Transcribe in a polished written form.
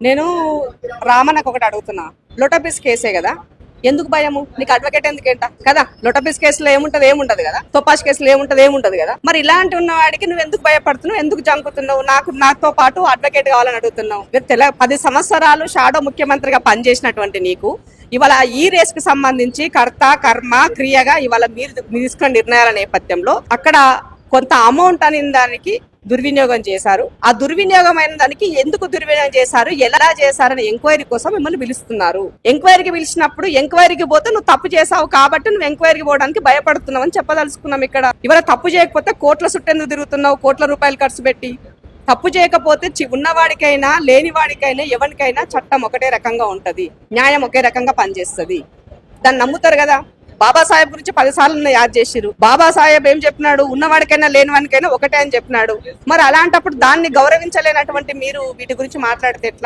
నేను రామన్నకు ఒకటి అడుగుతున్నా. లోటపీస్ కేసే కదా, ఎందుకు భయము నీకు? అడ్వకేట్ ఎందుకేంట కదా? లోటపీస్ కేసులో ఏముంటది కదా, తోపాష్ కేసులో ఏముంటది కదా. మరి ఇలాంటి ఉన్న వాడికి నువ్వు ఎందుకు భయపడుతున్నావు, ఎందుకు జంకుతున్నావు? నాతో పాటు అడ్వకేట్ కావాలని అడుగుతున్నావు. 10 సంవత్సరాలు షాడో ముఖ్యమంత్రిగా పనిచేసినటువంటి నీకు ఇవాళ ఈ రేస్ కి సంబంధించి కర్త కర్మ క్రియగా ఇవాళ మీరు తీసుకున్న నిర్ణయాల నేపథ్యంలో అక్కడ కొంత అమౌంట్ అనే దానికి దుర్వినియోగం చేశారు. ఆ దుర్వినియోగమైన దానికి ఎందుకు దుర్వినియోగం చేశారు, ఎలా చేశారని ఎంక్వైరీ కోసం మిమ్మల్ని పిలుస్తున్నారు. ఎంక్వైరీకి పిలిచినప్పుడు ఎంక్వైరీకి పోతే నువ్వు తప్పు చేసావు కాబట్టి నువ్వు ఎంక్వైరీకి పోవడానికి భయపడుతున్నావు అని చెప్పదలుచుకున్నాం. ఇక్కడ ఇవాళ తప్పు చేయకపోతే కోట్ల చుట్టెందుకు తిరుగుతున్నావు, కోట్ల రూపాయలు ఖర్చు పెట్టి? తప్పు చేయకపోతే ఉన్నవాడికైనా లేనివాడికైనా ఎవరికైనా చట్టం ఒకటే రకంగా ఉంటది, న్యాయం ఒకే రకంగా పనిచేస్తుంది. దాన్ని నమ్ముతారు కదా. బాబాసాహెబ్ గురించి 10 సార్లు యాద్ చేసిరు. బాబాసాహెబ్ ఏం చెప్పినాడు? ఉన్నవాడికైనా లేనివాడికైనా ఒకటే అని చెప్పినాడు. మరి అలాంటప్పుడు దాన్ని గౌరవించలేనటువంటి మీరు వీటి గురించి మాట్లాడితే ఎట్లా?